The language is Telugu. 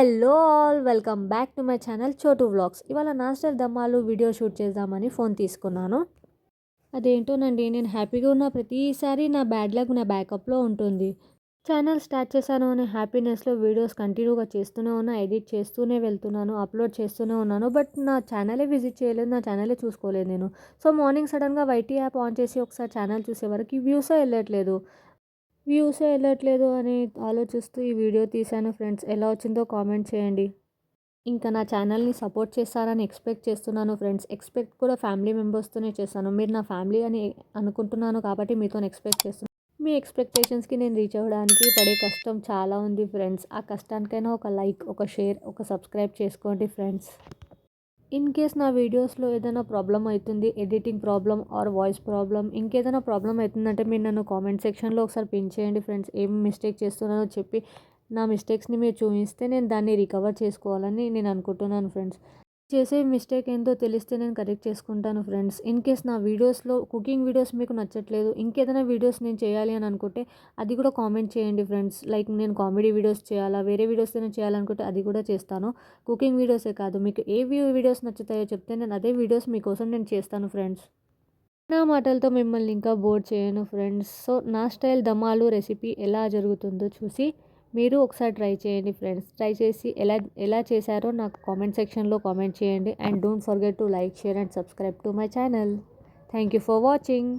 Hello all welcome back to my channel చోటు వ్లాగ్స్. ఇవాళ నా స్టైల్ దమ్మాలు వీడియో షూట్ చేద్దామని ఫోన్ తీసుకున్నాను. అదేంటోనండి, నేను హ్యాపీగా ఉన్న ప్రతిసారి నా బ్యాడ్ లక్ నా బ్యాకప్లో ఉంటుంది. ఛానల్ స్టార్ట్ చేశాను అనే హ్యాపీనెస్లో వీడియోస్ కంటిన్యూగా చేస్తూనే ఉన్నా, ఎడిట్ చేస్తూనే వెళ్తున్నాను, అప్లోడ్ చేస్తూనే ఉన్నాను. బట్ నా ఛానలే విజిట్ చేయలేదు, నా ఛానలే చూసుకోలేదు నేను. సో మార్నింగ్ సడన్గా వైటీ యాప్ ఆన్ చేసి ఒకసారి ఛానల్ చూసేవరకు వ్యూసే వెళ్ళట్లేదు అని ఆలోచిస్తూ ఈ వీడియో తీశాను ఫ్రెండ్స్. ఎలా వచ్చిందో కామెంట్ చేయండి. ఇంకా నా ఛానల్ని సపోర్ట్ చేస్తారని ఎక్స్పెక్ట్ చేస్తున్నాను ఫ్రెండ్స్. ఎక్స్పెక్ట్ కూడా ఫ్యామిలీ మెంబర్స్తోనే చేస్తాను. మీరు నా ఫ్యామిలీ అని అనుకుంటున్నాను కాబట్టి మీతో ఎక్స్పెక్ట్ చేస్తున్నాను. మీ ఎక్స్పెక్టేషన్స్కి నేను రీచ్ అవ్వడానికి పడే కష్టం చాలా ఉంది ఫ్రెండ్స్. ఆ కష్టానికైనా ఒక లైక్, ఒక షేర్, ఒక సబ్స్క్రైబ్ చేసుకోండి ఫ్రెండ్స్. ఇన్ కేస్ నా వీడియోస్లో ఏదైనా ప్రాబ్లం అవుతుంది, editing problem or voice problem, ఇంకేదైనా ప్రాబ్లం అవుతుందంటే మీరు నన్ను కామెంట్ సెక్షన్లో ఒకసారి పిన్ చేయండి ఫ్రెండ్స్. ఏం మిస్టేక్ చేస్తున్నానో చెప్పి నా మిస్టేక్స్ని మీరు చూపిస్తే నేను దాన్ని రికవర్ చేసుకోవాలని నేను అనుకుంటున్నాను ఫ్రెండ్స్. చేసే మిస్టేక్ ఏందో తెలిస్తే నేను కరెక్ట్ చేసుకుంటాను ఫ్రెండ్స్. ఇన్ కేస్ నా వీడియోస్లో కుకింగ్ వీడియోస్ మీకు నచ్చట్లేదు, ఇంకేదైనా వీడియోస్ నేను చేయాలి అని అనుకుంటే అది కూడా కామెంట్ చేయండి ఫ్రెండ్స్. లైక్ నేను కామెడీ వీడియోస్ చేయాలా, వేరే వీడియోస్ నేను చేయాలనుకుంటే అది కూడా చేస్తాను. కుకింగ్ వీడియోసే కాదు, మీకు ఏ వీడియోస్ నచ్చుతాయో చెప్తే నేను అదే వీడియోస్ మీకోసం నేను చేస్తాను ఫ్రెండ్స్. నా మాటలతో మిమ్మల్ని ఇంకా బోర్ చేయను ఫ్రెండ్స్. సో నా స్టైల్ దమ్మాలు రెసిపీ ఎలా జరుగుతుందో చూసి మీరు ఒకసారి ట్రై చేయండి ఫ్రెండ్స్. ట్రై చేసి ఎలా ఎలా చేశారో నాకు కామెంట్ సెక్షన్లో కామెంట్ చేయండి. And don't forget to like, share and subscribe to my channel. Thank you for watching.